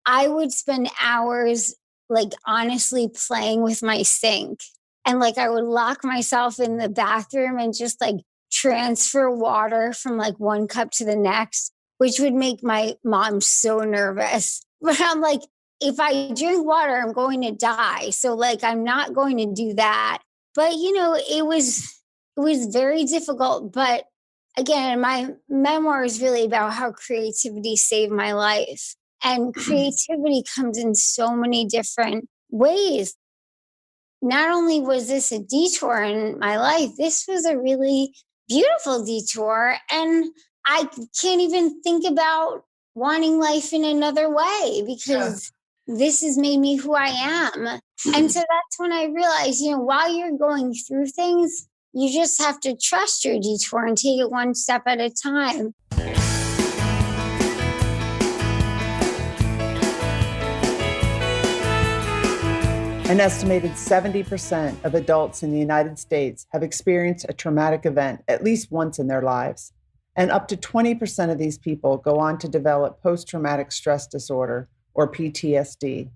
I would spend hours like honestly playing with my sink. And like I would lock myself in the bathroom and just like transfer water from like one cup to the next, which would make my mom so nervous. But I'm like, if I drink water, I'm going to die. So like I'm not going to do that. But it was very difficult. But again, my memoir is really about how creativity saved my life. And creativity comes in so many different ways. Not only was this a detour in my life, this was a really beautiful detour. And I can't even think about wanting life in another way because this has made me who I am. And so that's when I realized, while you're going through things, you just have to trust your detour and take it one step at a time. An estimated 70% of adults in the United States have experienced a traumatic event at least once in their lives. And up to 20% of these people go on to develop post-traumatic stress disorder, or PTSD.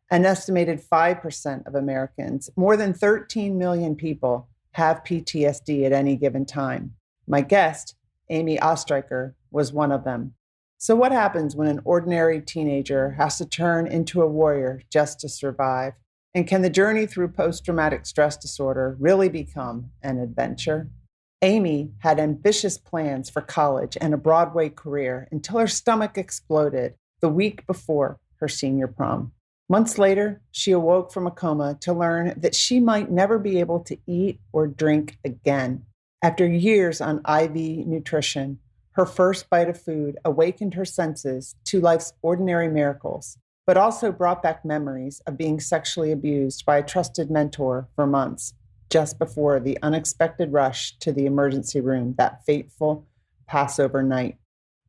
An estimated 5% of Americans, more than 13 million people, have PTSD at any given time. My guest, Amy Oestreicher, was one of them. So what happens when an ordinary teenager has to turn into a warrior just to survive? And can the journey through post-traumatic stress disorder really become an adventure? Amy had ambitious plans for college and a Broadway career until her stomach exploded the week before her senior prom. Months later, she awoke from a coma to learn that she might never be able to eat or drink again. After years on IV nutrition, her first bite of food awakened her senses to life's ordinary miracles, but also brought back memories of being sexually abused by a trusted mentor for months, just before the unexpected rush to the emergency room that fateful Passover night.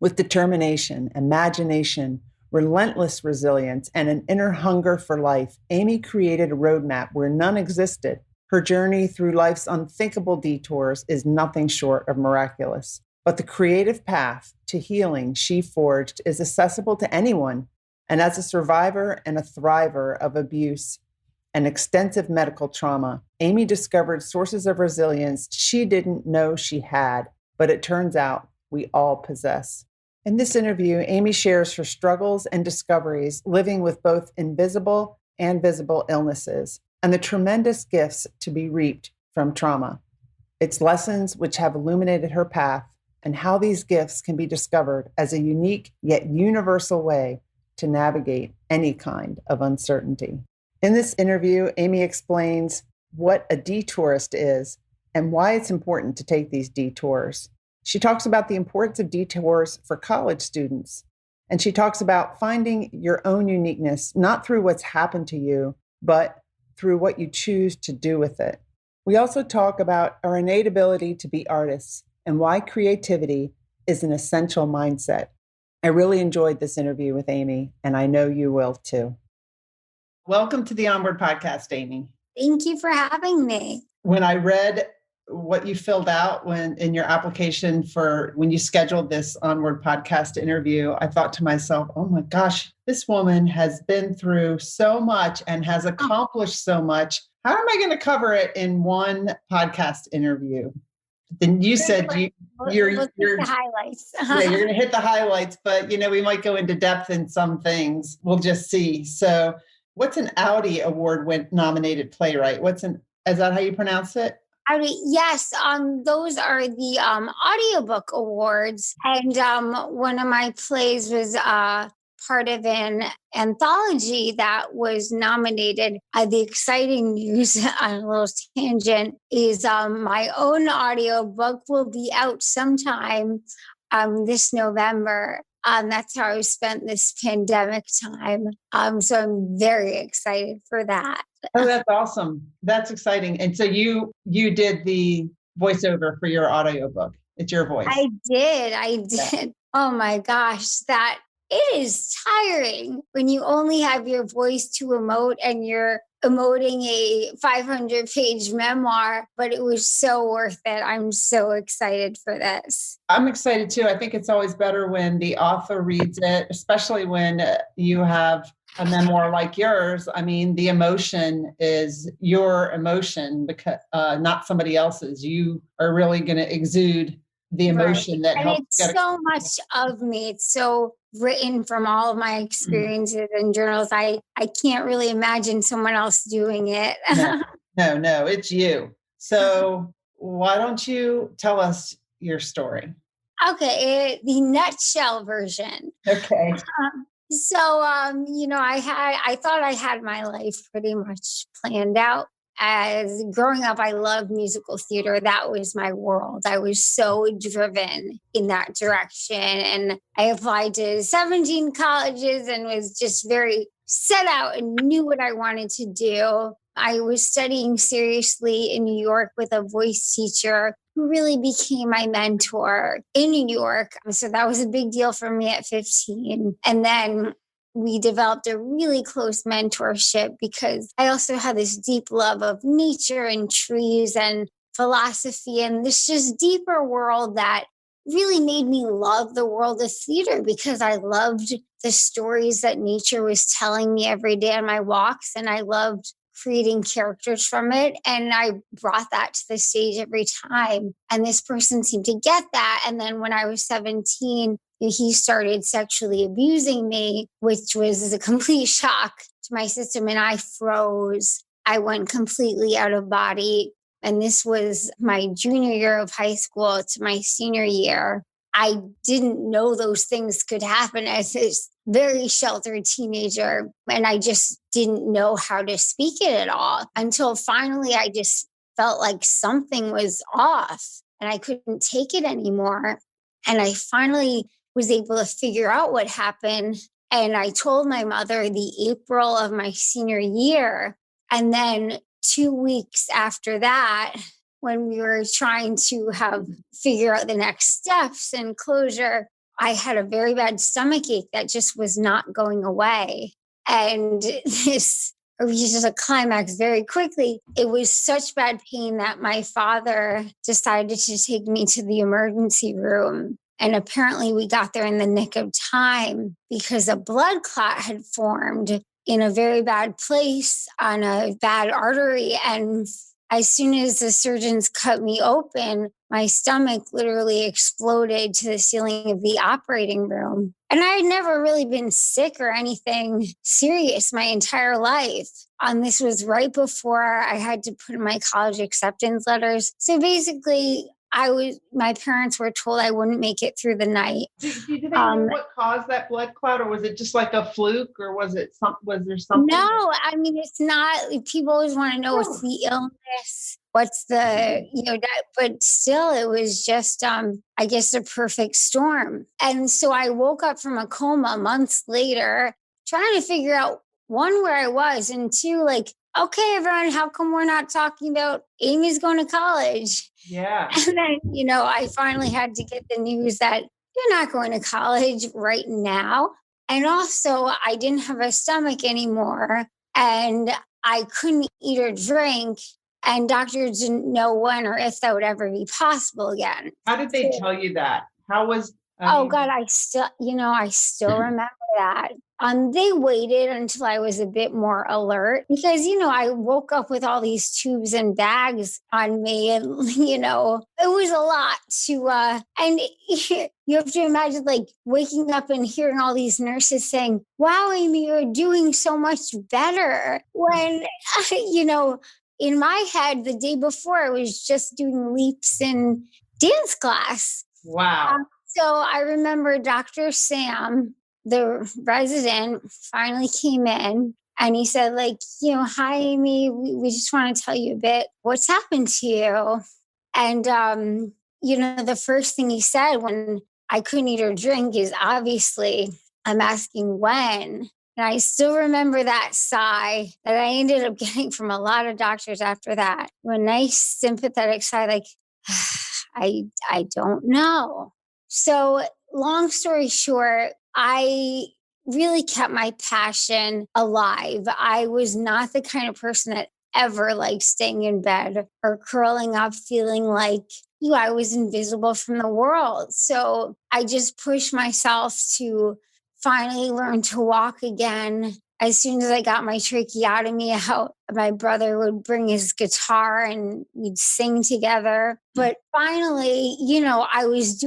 With determination, imagination, relentless resilience, and an inner hunger for life, Amy created a roadmap where none existed. Her journey through life's unthinkable detours is nothing short of miraculous. But the creative path to healing she forged is accessible to anyone. And as a survivor and a thriver of abuse and extensive medical trauma, Amy discovered sources of resilience she didn't know she had, but it turns out we all possess. In this interview, Amy shares her struggles and discoveries living with both invisible and visible illnesses and the tremendous gifts to be reaped from trauma. Its lessons which have illuminated her path and how these gifts can be discovered as a unique yet universal way to navigate any kind of uncertainty. In this interview, Amy explains what a detourist is and why it's important to take these detours. She talks about the importance of detours for college students, and she talks about finding your own uniqueness, not through what's happened to you, but through what you choose to do with it. We also talk about our innate ability to be artists and why creativity is an essential mindset. I really enjoyed this interview with Amy, and I know you will too. Welcome to the Onward Podcast, Amy. Thank you for having me. When I read what you filled out in your application for when you scheduled this Onward Podcast interview, I thought to myself, oh my gosh, this woman has been through so much and has accomplished so much. How am I going to cover it in one podcast interview? Then you said you're the highlights. Yeah, you're going to hit the highlights, but we might go into depth in some things. We'll just see. So, what's an Audi Award nominated playwright? Is that how you pronounce it? Audi, yes. Those are the audiobook awards, and one of my plays was part of an anthology that was nominated. The exciting news on a little tangent is my own audiobook will be out sometime this November. That's how I spent this pandemic time. So I'm very excited for that. Oh, that's awesome. That's exciting. And so you did the voiceover for your audiobook. It's your voice. I did. Yeah. Oh my gosh, that it is tiring when you only have your voice to emote and you're emoting a 500-page memoir, but it was so worth it. I'm so excited for this. I'm excited too. I think it's always better when the author reads it, especially when you have a memoir like yours. I mean, the emotion is your emotion, because not somebody else's. You are really going to exude the emotion that and helps it's so much of me. It's so written from all of my experiences and journals. I can't really imagine someone else doing it. No, it's you. So why don't you tell us your story? Okay, the nutshell version. Okay. I thought I had my life pretty much planned out. As growing up, I loved musical theater. That was my world. I was so driven in that direction. And I applied to 17 colleges and was just very set out and knew what I wanted to do. I was studying seriously in New York with a voice teacher who really became my mentor in New York. So that was a big deal for me at 15. And then we developed a really close mentorship because I also had this deep love of nature and trees and philosophy and this just deeper world that really made me love the world of theater because I loved the stories that nature was telling me every day on my walks, and I loved creating characters from it. And I brought that to the stage every time. And this person seemed to get that. And then when I was 17, he started sexually abusing me, which was a complete shock to my system. And I froze. I went completely out of body. And this was my junior year of high school to my senior year. I didn't know those things could happen as this very sheltered teenager. And I just didn't know how to speak it at all until finally I just felt like something was off and I couldn't take it anymore. And I finally was able to figure out what happened. And I told my mother the April of my senior year. And then 2 weeks after that, when we were trying to figure out the next steps and closure, I had a very bad stomach ache that just was not going away. And this reaches a climax very quickly. It was such bad pain that my father decided to take me to the emergency room. And apparently we got there in the nick of time because a blood clot had formed in a very bad place on a bad artery. And as soon as the surgeons cut me open, my stomach literally exploded to the ceiling of the operating room. And I had never really been sick or anything serious my entire life. This was right before I had to put in my college acceptance letters. So basically, my parents were told I wouldn't make it through the night. Did they know what caused that blood clot, or was it just like a fluke, or was there something? No, I mean, it's not, people always want to know what's the illness, what's the, but still it was just, I guess, a perfect storm. And so I woke up from a coma months later, trying to figure out one, where I was, and two, like, okay, everyone, how come we're not talking about Amy's going to college? Yeah. And then, I finally had to get the news that you're not going to college right now. And also, I didn't have a stomach anymore and I couldn't eat or drink. And doctors didn't know when or if that would ever be possible again. How did they tell you that? How was? God, I still remember that. They waited until I was a bit more alert because, I woke up with all these tubes and bags on me and, it was a lot and you have to imagine like waking up and hearing all these nurses saying, wow, Amy, you're doing so much better. When, in my head, the day before I was just doing leaps in dance class. Wow. So I remember Dr. Sam, the resident, finally came in and he said, like, hi, Amy, we just want to tell you a bit what's happened to you. And, the first thing he said when I couldn't eat or drink is obviously, I'm asking when. And I still remember that sigh that I ended up getting from a lot of doctors after that. A nice sympathetic sigh, like, I don't know. So long story short, I really kept my passion alive. I was not the kind of person that ever liked staying in bed or curling up feeling like I was invisible from the world. So I just pushed myself to finally learn to walk again. As soon as I got my tracheotomy out, my brother would bring his guitar and we'd sing together. But finally, I was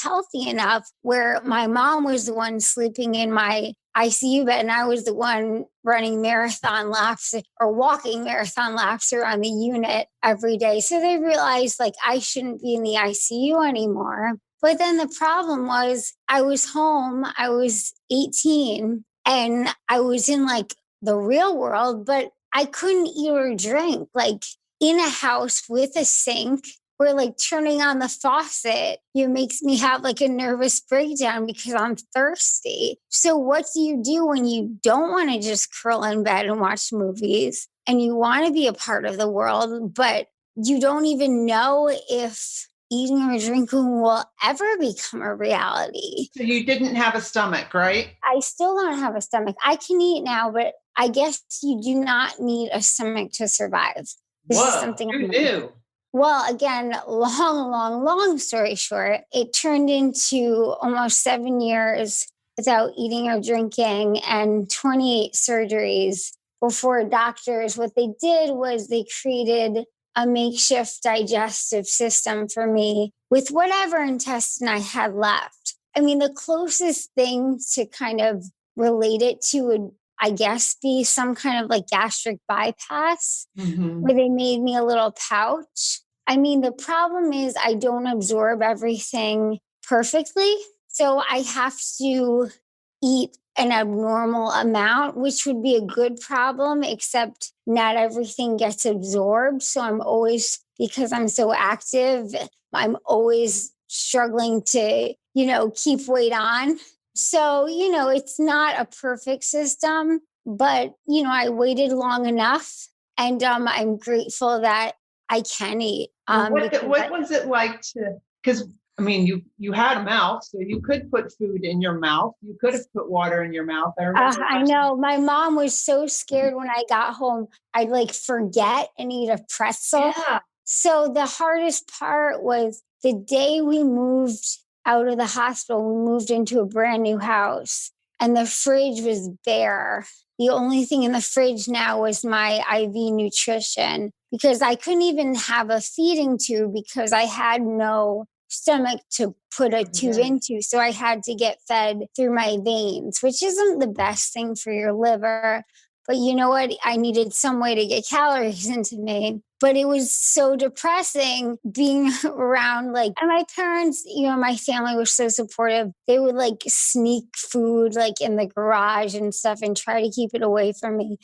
healthy enough where my mom was the one sleeping in my ICU bed and I was the one running marathon laps or walking marathon laps around the unit every day. So they realized like I shouldn't be in the ICU anymore. But then the problem was I was home, I was 18 and I was in like the real world, but I couldn't eat or drink like in a house with a sink where like turning on the faucet, makes me have like a nervous breakdown because I'm thirsty. So what do you do when you don't want to just curl in bed and watch movies and you want to be a part of the world, but you don't even know if eating or drinking will ever become a reality? So you didn't have a stomach, right? I still don't have a stomach. I can eat now, but I guess you do not need a stomach to survive. This is something Who I knew? Well, again, long story short, it turned into almost 7 years without eating or drinking and 28 surgeries before doctors. What they did was they created a makeshift digestive system for me with whatever intestine I had left. I mean, the closest thing to kind of relate it to would, I guess, be some kind of like gastric bypass where they made me a little pouch. I mean, the problem is I don't absorb everything perfectly. So I have to eat an abnormal amount, which would be a good problem, except not everything gets absorbed. So I'm always, because I'm so active, I'm always struggling to, keep weight on. So, it's not a perfect system, but, I waited long enough and I'm grateful that I can eat. What was it like to, because I mean, you had a mouth, so you could put food in your mouth. You could have put water in your mouth. I remember. I know. My mom was so scared when I got home, I'd like forget and eat a pretzel. Yeah. So the hardest part was the day we moved out of the hospital, we moved into a brand new house and the fridge was bare. The only thing in the fridge now was my IV nutrition because I couldn't even have a feeding tube because I had no stomach to put a tube into. So I had to get fed through my veins, which isn't the best thing for your liver. But you know what? I needed some way to get calories into me. But it was so depressing being around and my parents, my family was so supportive. They would like sneak food like in the garage and stuff and try to keep it away from me.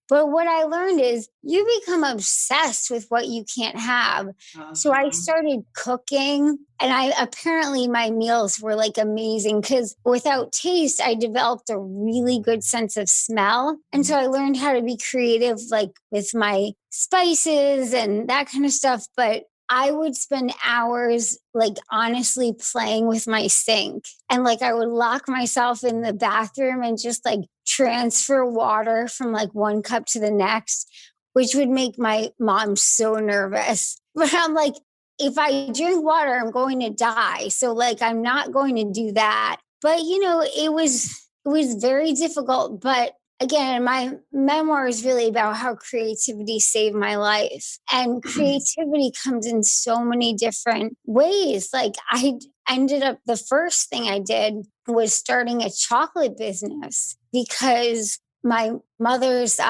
But what I learned is you become obsessed with what you can't have. So I started cooking and apparently my meals were like amazing because without taste, I developed a really good sense of smell. And so I learned how to be creative, like with my spices and that kind of stuff. But I would spend hours like honestly playing with my sink and like I would lock myself in the bathroom and just like transfer water from like one cup to the next, which would make my mom so nervous. But I'm like, if I drink water, I'm going to die. So like I'm not going to do that. But it was very difficult. But again, my memoir is really about how creativity saved my life. And creativity comes in so many different ways. Like I ended up, the first thing I did was starting a chocolate business because my mother's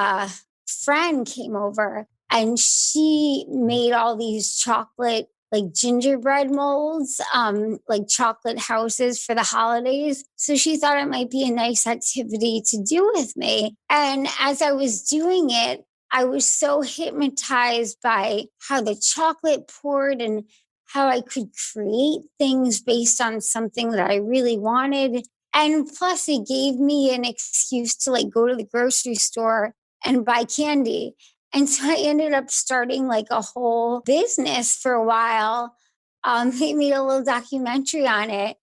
friend came over and she made all these chocolate like gingerbread molds, like chocolate houses for the holidays. So she thought it might be a nice activity to do with me. And as I was doing it, I was so hypnotized by how the chocolate poured and how I could create things based on something that I really wanted. And plus, it gave me an excuse to like go to the grocery store and buy candy. And so I ended up starting like a whole business for a while. They made a little documentary on it.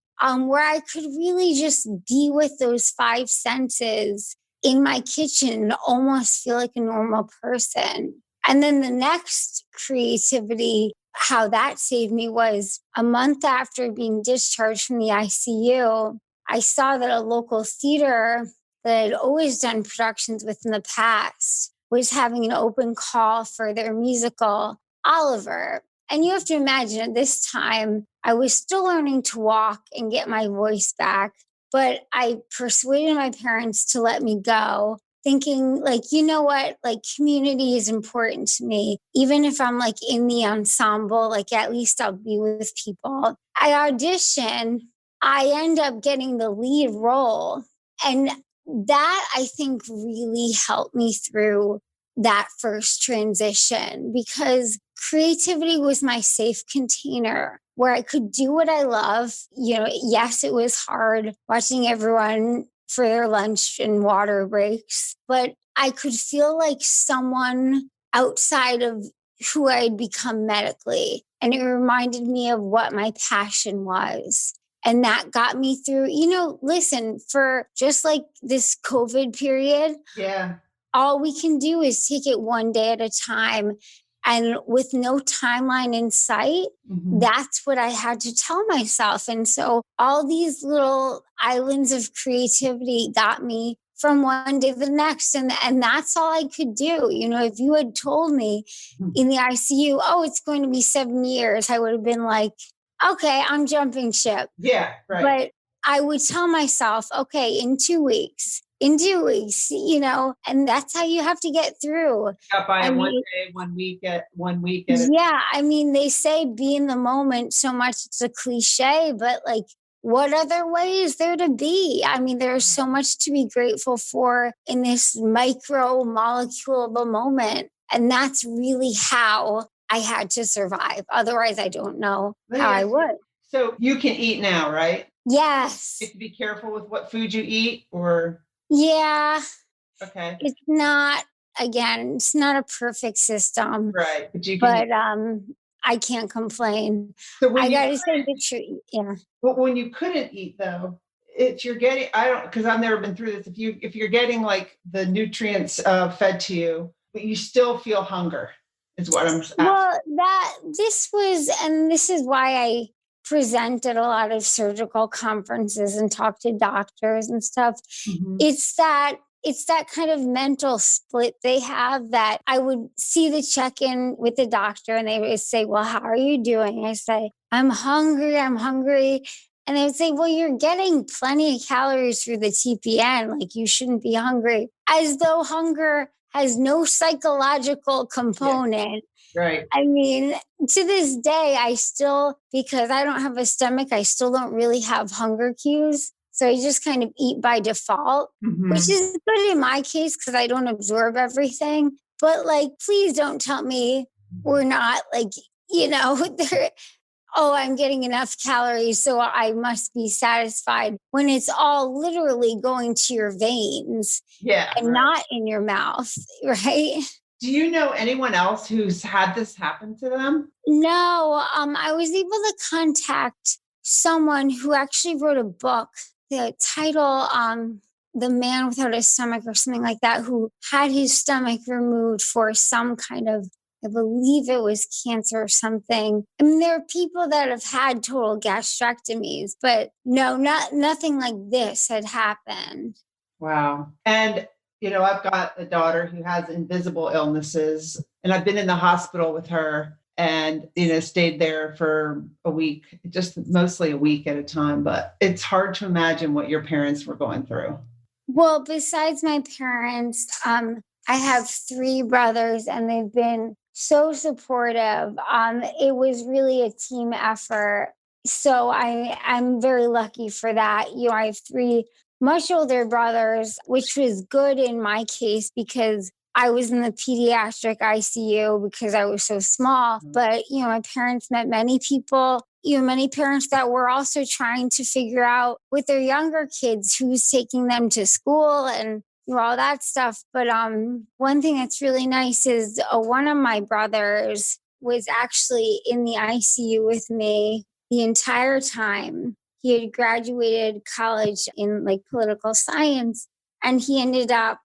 where I could really just be with those five senses in my kitchen and almost feel like a normal person. And then the next creativity, how that saved me was a month after being discharged from the ICU, I saw that a local theater that I'd always done productions with in the past was having an open call for their musical, Oliver. And you have to imagine at this time, I was still learning to walk and get my voice back, but I persuaded my parents to let me go, thinking, like, you know what, like, community is important to me. Even if I'm like in the ensemble, like, at least I'll be with people. I audition, I end up getting the lead role. And that I think really helped me through that first transition because creativity was my safe container where I could do what I love. You know, yes, it was hard watching everyone for their lunch and water breaks, but I could feel like someone outside of who I'd become medically. And it reminded me of what my passion was. And that got me through, listen, for just like this COVID period, Yeah. all we can do is take it one day at a time. And with no timeline in sight, that's what I had to tell myself. And so all these little islands of creativity got me from one day to the next. And that's all I could do. You know, if you had told me in the ICU, oh, it's going to be 7 years, I would have been like, okay, I'm jumping ship. Yeah, right. But I would tell myself, okay, in 2 weeks, and that's how you have to get through. Got by one day, 1 week at Yeah, I mean, they say be in the moment so much, it's a cliche, but like, what other way is there to be? I mean, there's so much to be grateful for in this micro molecule of a moment. And that's really how I had to survive. Otherwise, I don't know how I would. So you can eat now, right? Yes. You have to be careful with what food you eat or? Yeah. Okay. It's not, again, it's not a perfect system. Right. But you can. But I can't complain. So I got to say the truth. Yeah. But when you couldn't eat though, if you're getting, I don't, because I've never been through this. If you're getting like the nutrients fed to you, but you still feel hunger, is what I'm asking. Well, this is why I present at a lot of surgical conferences and talk to doctors and stuff. It's that kind of mental split they have that I would see the check-in with the doctor and they would say, well, how are you doing? I say, I'm hungry. And they would say, well, you're getting plenty of calories through the TPN. Like you shouldn't be hungry, as though hunger has no psychological component. Yeah. Right. I mean, to this day, because I don't have a stomach, I still don't really have hunger cues. So I just kind of eat by default, which is good in my case because I don't absorb everything. But like, please don't tell me we're not like, I'm getting enough calories, so I must be satisfied when it's all literally going to your veins and not in your mouth, right? Do you know anyone else who's had this happen to them? No, I was able to contact someone who actually wrote a book. The title, The Man Without a Stomach or something like that, who had his stomach removed for some kind of, I believe it was cancer or something. I mean, there are people that have had total gastrectomies, but no, nothing like this had happened. Wow. And, I've got a daughter who has invisible illnesses, and I've been in the hospital with her and, stayed there for a week, just mostly a week at a time. But it's hard to imagine what your parents were going through. Well, besides my parents, I have 3 brothers and they've been so supportive. It was really a team effort. So I'm very lucky for that. I have 3 much older brothers, which was good in my case because I was in the pediatric ICU because I was so small. But, my parents met many people, many parents that were also trying to figure out with their younger kids who's taking them to school and all that stuff. But one thing that's really nice is one of my brothers was actually in the ICU with me the entire time. he had graduated college in like political science, and he ended up,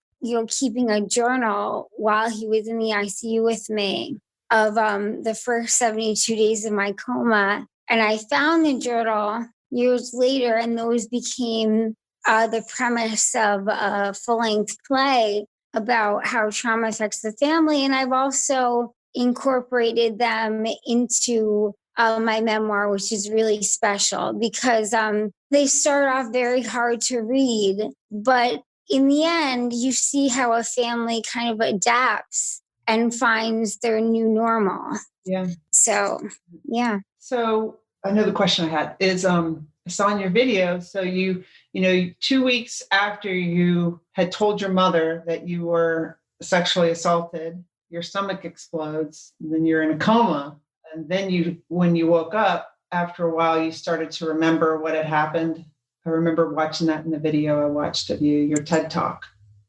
keeping a journal while he was in the ICU with me of the first 72 days of my coma. And I found the journal years later, and those became the premise of a full length play about how trauma affects the family. And I've also incorporated them into my memoir, which is really special because they start off very hard to read, but in the end, you see how a family kind of adapts and finds their new normal. Yeah. So, yeah. So I know the question I had is, I saw in your video, so you 2 weeks after you had told your mother that you were sexually assaulted, your stomach explodes, and then you're in a coma. And then when you woke up, after a while, you started to remember what had happened. I remember watching that in the video I watched of you, your TED Talk.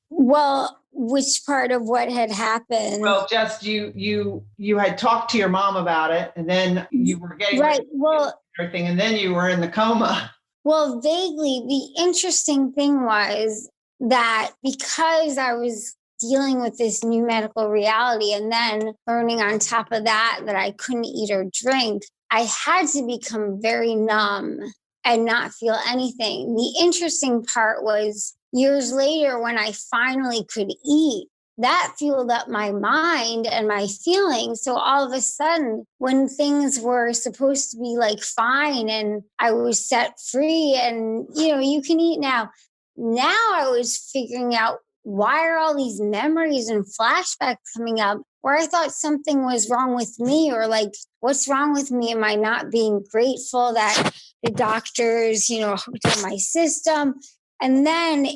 Well, which part of what had happened? Well, just you had talked to your mom about it, and then you were getting right. Well, everything, and then you were in the coma. Well, vaguely, the interesting thing was that because I was dealing with this new medical reality and then learning on top of that I couldn't eat or drink, I had to become very numb and not feel anything. The interesting part was years later when I finally could eat, that fueled up my mind and my feelings. So all of a sudden, when things were supposed to be like fine and I was set free and, you can eat now. Now I was figuring out, why are all these memories and flashbacks coming up where I thought something was wrong with me, or like, what's wrong with me? Am I not being grateful that the doctors, hooked up my system? And then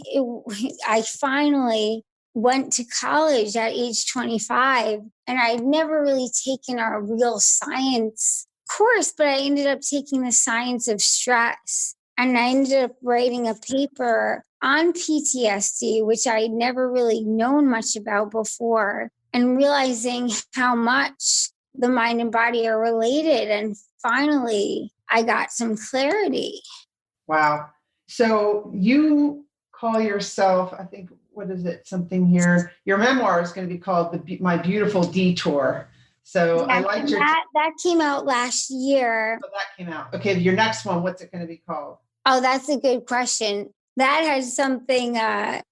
I finally went to college at age 25, and I'd never really taken a real science course, but I ended up taking the science of stress. And I ended up writing a paper on PTSD, which I had never really known much about before, and realizing how much the mind and body are related. And finally, I got some clarity. Wow. So you call yourself, I think, what is it? Something here. Your memoir is going to be called My Beautiful Detour. So I liked that came out last year. Oh, that came out. Okay. Your next one, what's it going to be called? Oh, that's a good question. That has something to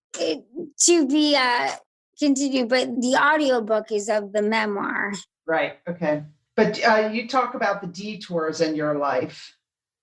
be continued, but the audiobook is of the memoir. Right. Okay. But you talk about the detours in your life.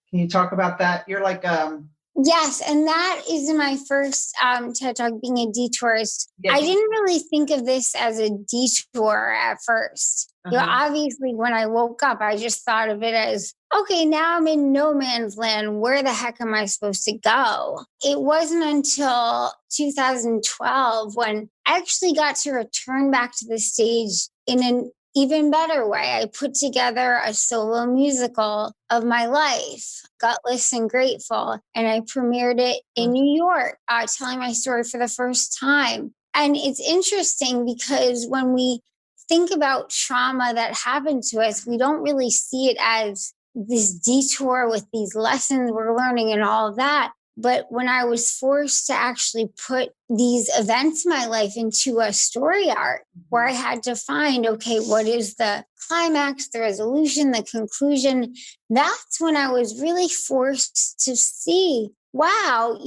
Can you talk about that? You're like, yes, and that is in my first TED Talk, being a detourist. Yeah. I didn't really think of this as a detour at first. Obviously, when I woke up, I just thought of it as, okay, now I'm in no man's land. Where the heck am I supposed to go? It wasn't until 2012 when I actually got to return back to the stage in an even better way. I put together a solo musical of my life, Gutless and Grateful, and I premiered it in New York, telling my story for the first time. And it's interesting because when we think about trauma that happened to us, we don't really see it as this detour with these lessons we're learning and all of that. But when I was forced to actually put these events in my life into a story arc where I had to find, okay, what is the climax, the resolution, the conclusion? That's when I was really forced to see, wow,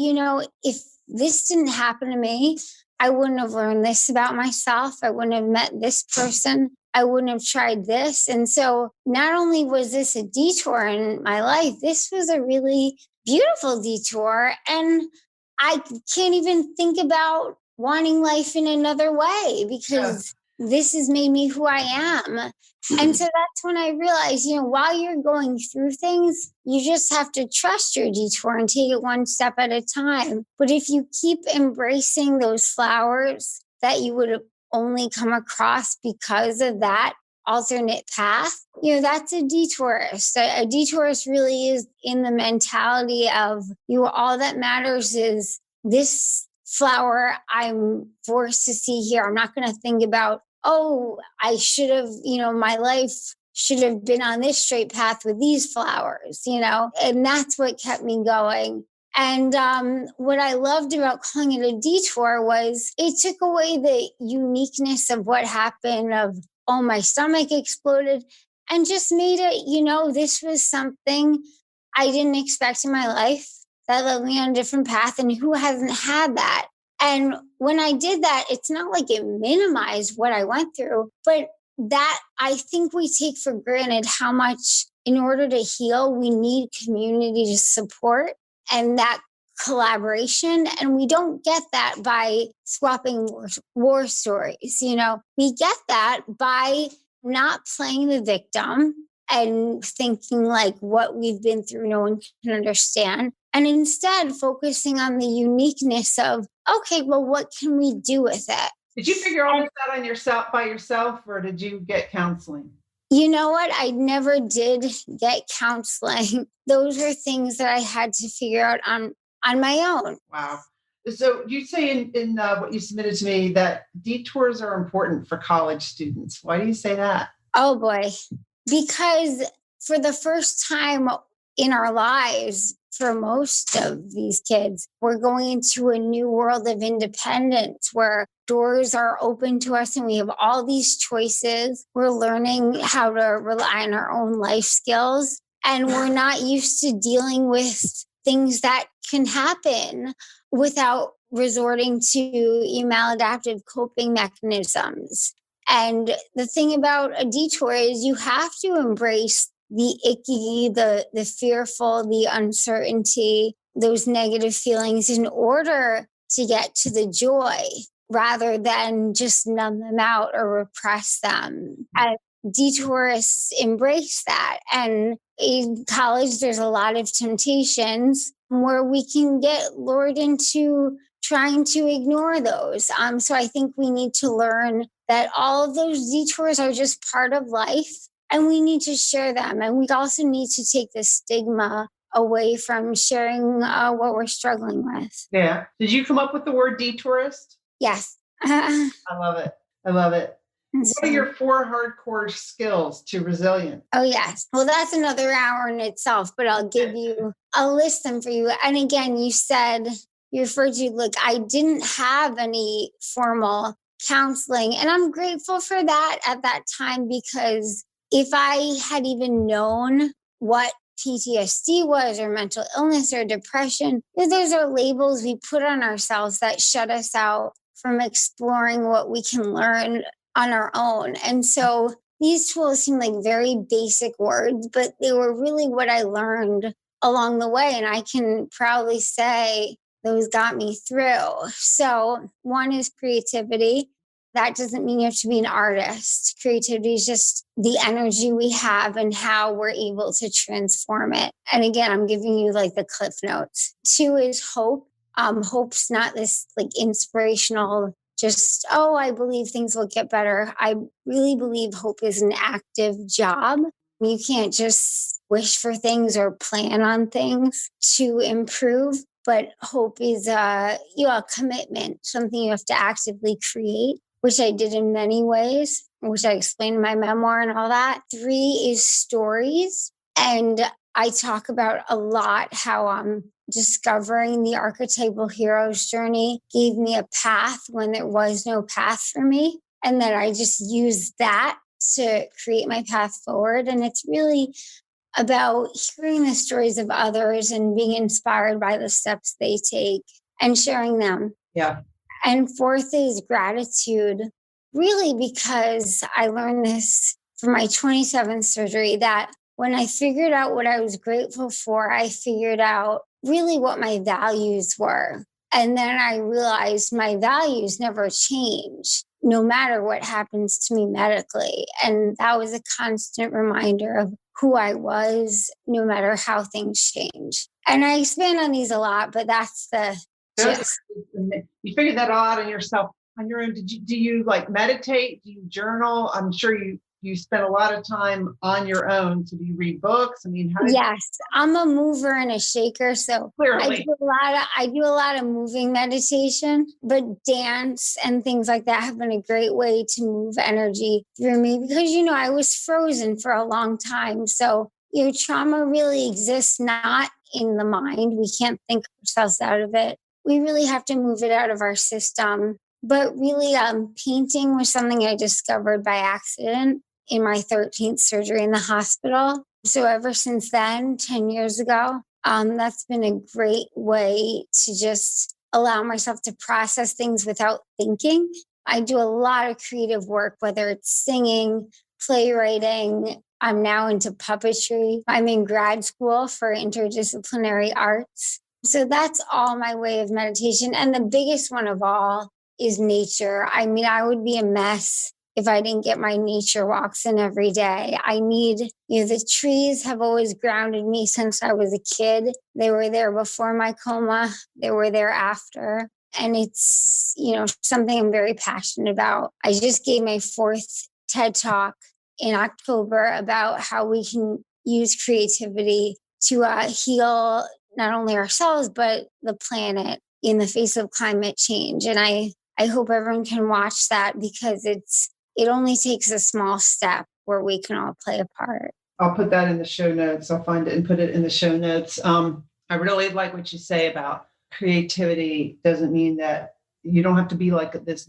if this didn't happen to me, I wouldn't have learned this about myself. I wouldn't have met this person. I wouldn't have tried this. And so not only was this a detour in my life, this was a really beautiful detour. And I can't even think about wanting life in another way because this has made me who I am. And so that's when I realized, while you're going through things, you just have to trust your detour and take it one step at a time. But if you keep embracing those flowers that you would have only come across because of that alternate path, that's a detourist. A detourist really is in the mentality of, all that matters is this flower I'm forced to see here. I'm not going to think about, oh, I should have, my life should have been on this straight path with these flowers, and that's what kept me going. And what I loved about calling it a detour was it took away the uniqueness of what happened of, oh, my stomach exploded, and just made it, this was something I didn't expect in my life that led me on a different path. And who hasn't had that? And when I did that, it's not like it minimized what I went through, but that I think we take for granted how much in order to heal, we need community to support and that collaboration. And we don't get that by swapping war stories. We get that by not playing the victim and thinking like what we've been through, no one can understand. And instead focusing on the uniqueness of, okay, well, what can we do with it? Did you figure all this out on yourself by yourself, or did you get counseling? You know what? I never did get counseling. Those are things that I had to figure out on my own. Wow. So you say in what you submitted to me that detours are important for college students. Why do you say that? Oh boy. Because for the first time in our lives, for most of these kids, we're going into a new world of independence where doors are open to us and we have all these choices. We're learning how to rely on our own life skills, and we're not used to dealing with things that can happen without resorting to maladaptive coping mechanisms. And the thing about a detour is you have to embrace the icky, the fearful, the uncertainty, those negative feelings in order to get to the joy rather than just numb them out or repress them. And detourists embrace that. And in college, there's a lot of temptations where we can get lured into trying to ignore those. So I think we need to learn that all of those detours are just part of life and we need to share them. And we also need to take the stigma away from sharing what we're struggling with. Yeah. Did you come up with the word detourist? Yes. I love it. I love it. What are your 4 hardcore skills to resilience? Oh, yes. Well, that's another hour in itself, but I'll list them for you. And again, you referred to, look, I didn't have any formal counseling. And I'm grateful for that at that time, because if I had even known what PTSD was or mental illness or depression, those are labels we put on ourselves that shut us out from exploring what we can learn on our own. And so these tools seem like very basic words, but they were really what I learned along the way. And I can proudly say those got me through. So one is creativity. That doesn't mean you have to be an artist. Creativity is just the energy we have and how we're able to transform it. And again, I'm giving you like the cliff notes. 2 is hope. Hope's not this like inspirational, just, oh, I believe things will get better. I really believe hope is an active job. You can't just wish for things or plan on things to improve. But hope is a commitment, something you have to actively create, which I did in many ways, which I explained in my memoir and all that. 3 is stories. And I talk about a lot how discovering the archetypal hero's journey gave me a path when there was no path for me. And then I just used that to create my path forward. And it's really about hearing the stories of others and being inspired by the steps they take and sharing them. Yeah. And 4th is gratitude, really, because I learned this from my 27th surgery, that when I figured out what I was grateful for, I figured out really what my values were. And then I realized my values never change, no matter what happens to me medically. And that was a constant reminder of who I was, no matter how things change. And I expand on these a lot, but that's the gist. You figured that all out on yourself, on your own. Do you like meditate? Do you journal? I'm sure you you spend a lot of time on your own. So do you read books? I mean, how did Yes, I'm a mover and a shaker, so clearly? I do a lot of moving meditation, but dance and things like that have been a great way to move energy through me because I was frozen for a long time. So, trauma really exists not in the mind. We can't think ourselves out of it. We really have to move it out of our system. But really, painting was something I discovered by accident in my 13th surgery in the hospital. So ever since then, 10 years ago, that's been a great way to just allow myself to process things without thinking. I do a lot of creative work, whether it's singing, playwriting. I'm now into puppetry. I'm in grad school for interdisciplinary arts. So that's all my way of meditation. And the biggest one of all is nature. I mean, I would be a mess if I didn't get my nature walks in every day. I need, the trees have always grounded me since I was a kid. They were there before my coma, they were there after. And it's, something I'm very passionate about. I just gave my 4th TED Talk in October about how we can use creativity to heal not only ourselves, but the planet in the face of climate change. And I hope everyone can watch that because it only takes a small step where we can all play a part. I'll put that in the show notes. I'll find it and put it in the show notes. I really like what you say about creativity. Doesn't mean that you don't have to be like this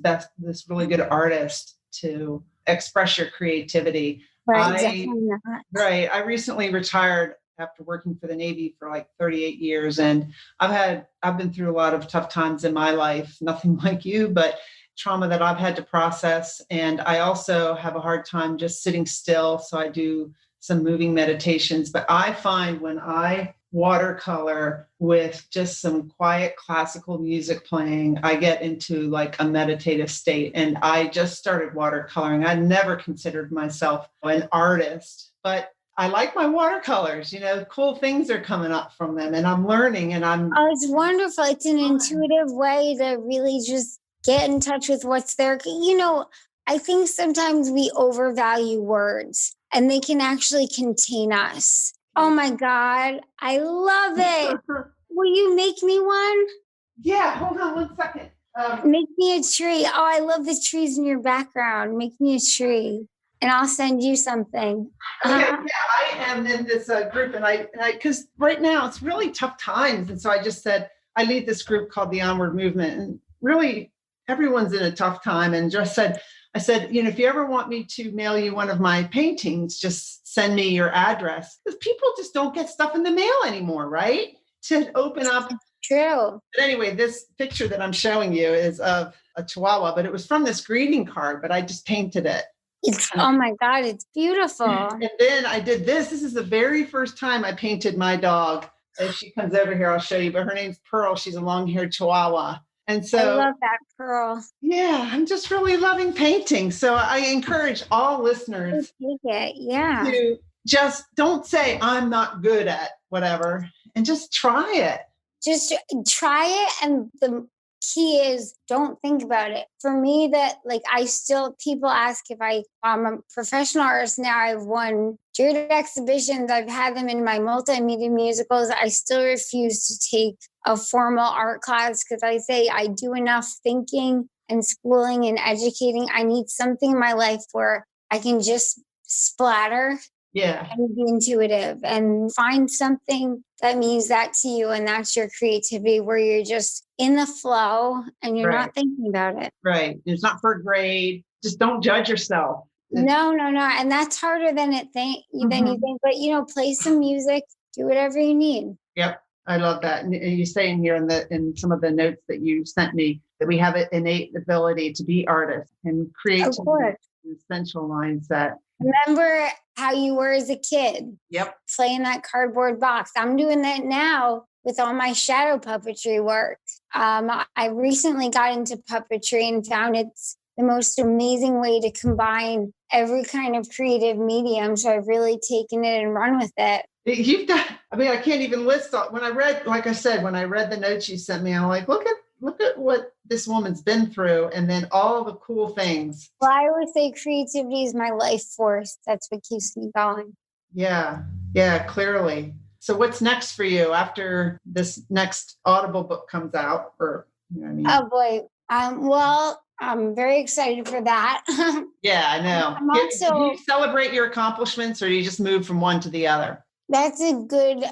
really good artist to express your creativity. Right, definitely not. Right. I recently retired after working for the Navy for like 38 years. And I've been through a lot of tough times in my life, nothing like you, but trauma that I've had to process. And I also have a hard time just sitting still. So I do some moving meditations, but I find when I watercolor with just some quiet classical music playing, I get into like a meditative state. And I just started watercoloring. I never considered myself an artist, but I like my watercolors, cool things are coming up from them and I'm learning and Oh, it's wonderful. It's an intuitive way to really just get in touch with what's there. I think sometimes we overvalue words and they can actually contain us. Oh my God, I love it. Will you make me one? Yeah, hold on one second. Make me a tree. Oh, I love the trees in your background. Make me a tree and I'll send you something. Okay, yeah, I am in this group and I because right now it's really tough times. And so I just said, I lead this group called the Onward Movement and really everyone's in a tough time and I said, if you ever want me to mail you one of my paintings, just send me your address because people just don't get stuff in the mail anymore, right? To open up. True. But anyway, this picture that I'm showing you is of a Chihuahua, but it was from this greeting card, but I just painted it. Oh my God, it's beautiful. And then I did this. This is the very first time I painted my dog. If she comes over here, I'll show you, but her name's Pearl. She's a long-haired Chihuahua. And so I love that, Pearl. Yeah, I'm just really loving painting. So I encourage all listeners to just don't say I'm not good at whatever and just try it. Just try it. And the key is don't think about it. For me, people ask if I'm a professional artist now. I've won juried exhibitions. I've had them in my multimedia musicals. I still refuse to take a formal art class because I say I do enough thinking and schooling and educating. I need something in my life where I can just splatter and be intuitive and find something that means that to you. And that's your creativity where you're just in the flow and you're not thinking about it. Right. It's not for a grade. Just don't judge yourself. No. And that's harder than you think. But, play some music, do whatever you need. Yep. I love that. And you say in here in some of the notes that you sent me that we have an innate ability to be artists and create an essential mindset. Remember how you were as a kid? Yep. Playing that cardboard box. I'm doing that now with all my shadow puppetry work. I recently got into puppetry and found it's the most amazing way to combine every kind of creative medium. So I've really taken it and run with it. You've done, I can't even list all, when I read the notes you sent me, I'm like, look look at what this woman's been through and then all the cool things. Well, I would say creativity is my life force. That's what keeps me going. Yeah. Yeah, clearly. So what's next for you after this next Audible book comes out? Or, you know what I mean? Oh boy. Well, I'm very excited for that. Yeah, I know. I'm Do you also, celebrate your accomplishments or do you just move from one to the other? that's a good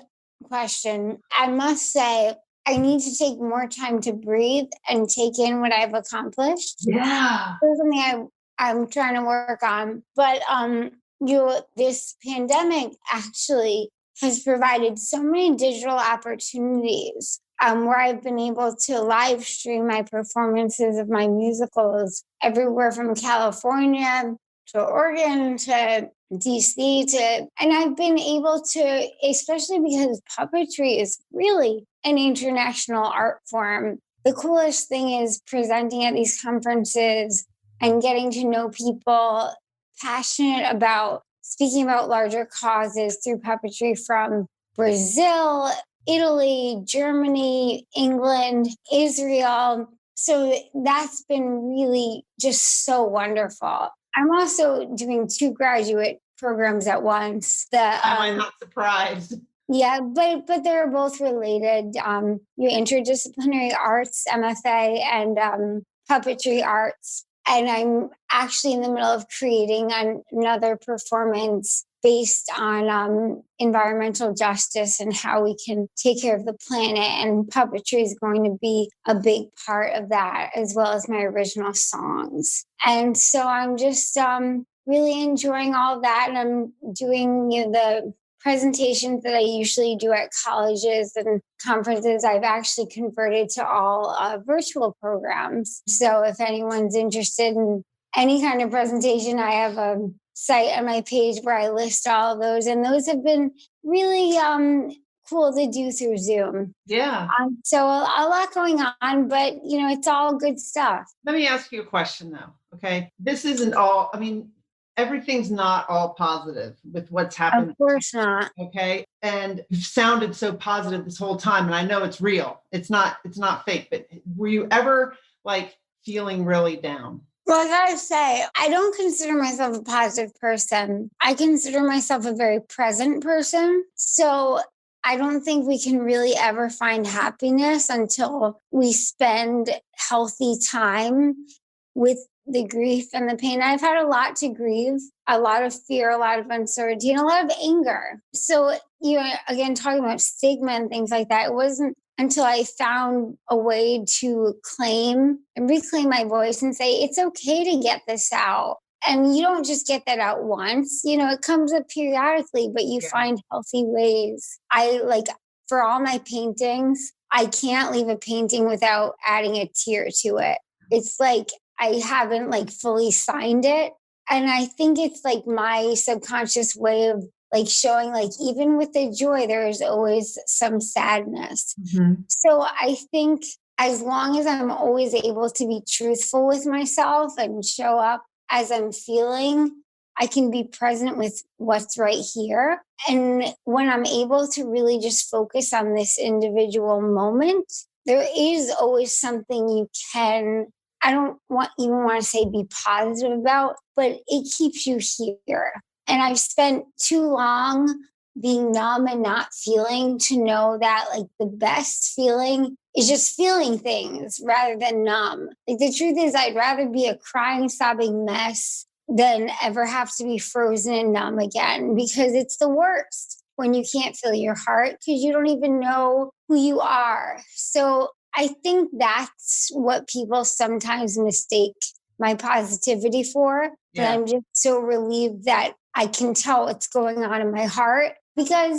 question. I must say, I need to take more time to breathe and take in what I've accomplished. Yeah. That's something I'm trying to work on. But this pandemic actually has provided so many digital opportunities where I've been able to live stream my performances of my musicals everywhere from California to Oregon to DC and I've been able to, especially because puppetry is really an international art form. The coolest thing is presenting at these conferences and getting to know people passionate about speaking about larger causes through puppetry from Brazil, Italy, Germany, England, Israel. So that's been really just so wonderful. I'm also doing two graduate programs at once. I'm not surprised. Yeah, but they're both related. Your interdisciplinary arts, MFA, and puppetry arts. And I'm actually in the middle of creating another performance based on environmental justice and how we can take care of the planet. And puppetry is going to be a big part of that, as well as my original songs. And so I'm just really enjoying all of that. And I'm doing the presentations that I usually do at colleges and conferences. I've actually converted to all virtual programs. So if anyone's interested in any kind of presentation, I have a site on my page where I list all of those. And those have been really cool to do through Zoom. Yeah. So a lot going on, but it's all good stuff. Let me ask you a question though. Okay. This isn't all, I mean, everything's not all positive with what's happened. Of course not. Okay. And you've sounded so positive this whole time. And I know it's real. It's not fake, but were you ever like feeling really down? Well, I gotta say, I don't consider myself a positive person. I consider myself a very present person. So I don't think we can really ever find happiness until we spend healthy time with the grief and the pain. I've had a lot to grieve, a lot of fear, a lot of uncertainty, and a lot of anger. So, again, talking about stigma and things like that, it wasn't until I found a way to claim and reclaim my voice and say, it's okay to get this out. And you don't just get that out once, it comes up periodically, but you find healthy ways. For all my paintings, I can't leave a painting without adding a tear to it. It's like I haven't fully signed it. And I think it's like my subconscious way of showing even with the joy, there is always some sadness. Mm-hmm. So I think as long as I'm always able to be truthful with myself and show up as I'm feeling, I can be present with what's right here. And when I'm able to really just focus on this individual moment, there is always something you can, I don't even want to say be positive about, but it keeps you here. And I've spent too long being numb and not feeling to know that the best feeling is just feeling things rather than numb. The truth is, I'd rather be a crying, sobbing mess than ever have to be frozen and numb again, because it's the worst when you can't feel your heart because you don't even know who you are. So I think that's what people sometimes mistake my positivity for. Yeah. And I'm just so relieved that I can tell what's going on in my heart because,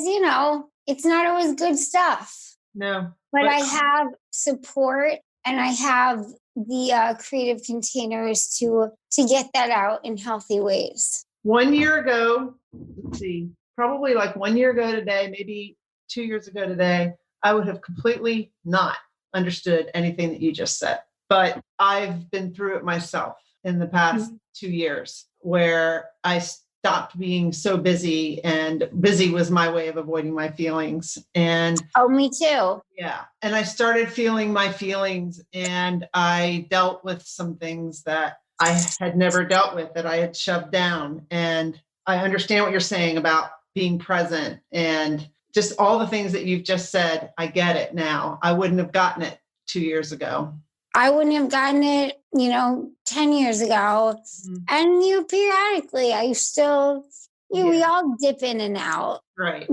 it's not always good stuff. No. But I have support and I have the creative containers to get that out in healthy ways. 1 year ago, let's see, probably 1 year ago today, maybe 2 years ago today, I would have completely not understood anything that you just said. But I've been through it myself in the past 2 years where I stopped being so busy, and busy was my way of avoiding my feelings. And oh, me too. yeah. And I started feeling my feelings, and I dealt with some things that I had never dealt with, that I had shoved down. And I understand what you're saying about being present and just all the things that you've just said. I get it now. I wouldn't have gotten it 2 years ago. I wouldn't have gotten it, 10 years ago. Mm-hmm. And, periodically, I still, we all dip in and out. Right.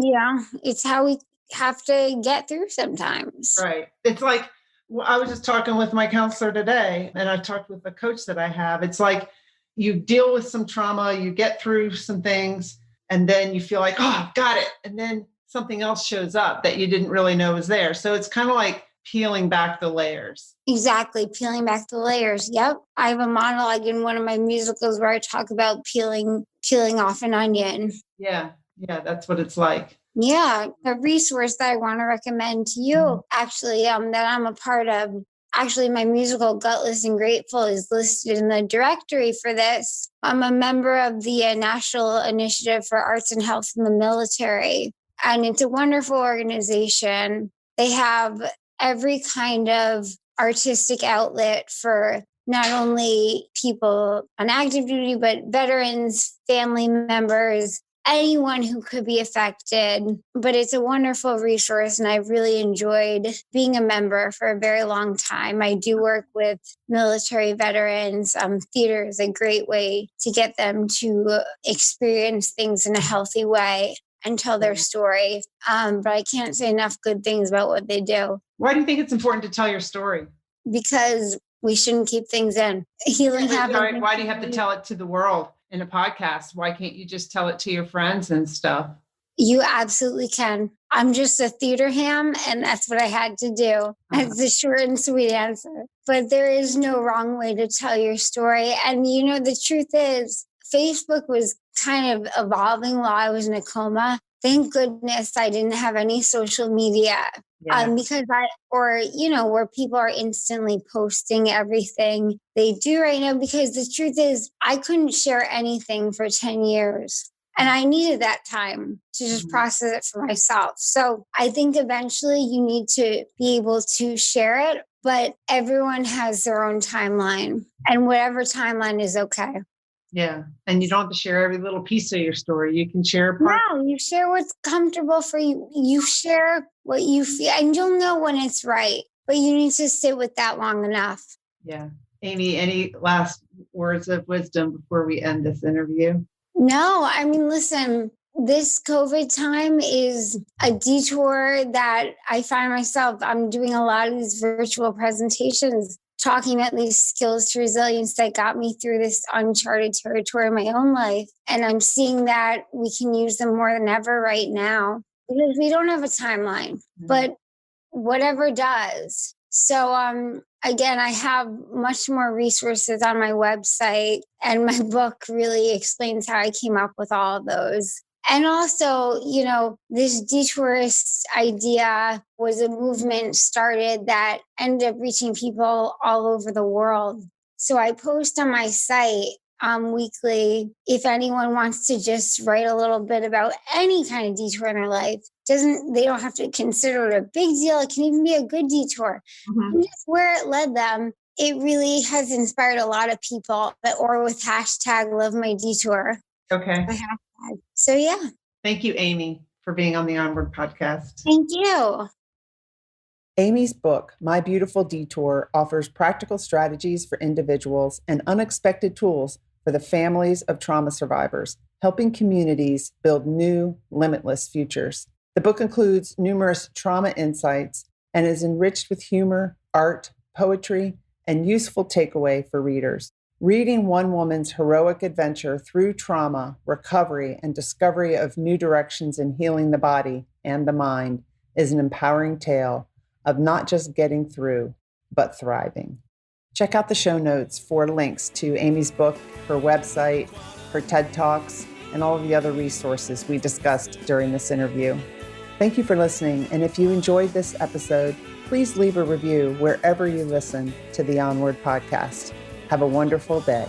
It's how we have to get through sometimes. Right. It's like, I was just talking with my counselor today, and I talked with the coach that I have. It's like you deal with some trauma, you get through some things, and then you feel like, oh, got it. And then something else shows up that you didn't really know was there. So it's kind of like peeling back the layers. Exactly. Peeling back the layers. Yep. I have a monologue in one of my musicals where I talk about peeling off an onion. Yeah. Yeah. That's what it's like. Yeah. A resource that I want to recommend to you, actually, that I'm a part of. Actually, my musical Gutless and Grateful is listed in the directory for this. I'm a member of the National Initiative for Arts and Health in the Military, and it's a wonderful organization. They have every kind of artistic outlet for not only people on active duty, but veterans, family members, anyone who could be affected. But it's a wonderful resource, and I've really enjoyed being a member for a very long time. I do work with military veterans. Theater is a great way to get them to experience things in a healthy way and tell their story. But I can't say enough good things about what they do. Why do you think it's important to tell your story? Because we shouldn't keep things in. Healing happens. Why do you have to tell it to the world in a podcast? Why can't you just tell it to your friends and stuff? You absolutely can. I'm just a theater ham, and that's what I had to do. That's the short and sweet answer. But there is no wrong way to tell your story. And the truth is, Facebook was kind of evolving while I was in a coma. Thank goodness I didn't have any social media. Because where people are instantly posting everything they do right now, because the truth is I couldn't share anything for 10 years. And I needed that time to just process it for myself. So I think eventually you need to be able to share it, but everyone has their own timeline, and whatever timeline is okay. Yeah. And you don't have to share every little piece of your story. You can share part. No, you share what's comfortable for you. You share what you feel, and you'll know when it's right, but you need to sit with that long enough. Yeah. Amy, any last words of wisdom before we end this interview? No, I mean, listen, this COVID time is a detour that I find myself, I'm doing a lot of these virtual presentations, talking about these skills to resilience that got me through this uncharted territory in my own life. And I'm seeing that we can use them more than ever right now, because we don't have a timeline, but whatever does. So, again, I have much more resources on my website, and my book really explains how I came up with all of those. And also, this detourist idea was a movement started that ended up reaching people all over the world. So I post on my site weekly if anyone wants to just write a little bit about any kind of detour in their life. They don't have to consider it a big deal. It can even be a good detour. And just where it led them, it really has inspired a lot of people. Or with hashtag Love My Detour. Okay. So yeah. Thank you, Amy, for being on the Onward podcast. Thank you. Amy's book, My Beautiful Detour, offers practical strategies for individuals and unexpected tools for the families of trauma survivors, helping communities build new, limitless futures. The book includes numerous trauma insights and is enriched with humor, art, poetry, and useful takeaway for readers. Reading one woman's heroic adventure through trauma, recovery, and discovery of new directions in healing the body and the mind is an empowering tale of not just getting through, but thriving. Check out the show notes for links to Amy's book, her website, her TED Talks, and all of the other resources we discussed during this interview. Thank you for listening, and if you enjoyed this episode, please leave a review wherever you listen to the Onward podcast. Have a wonderful day.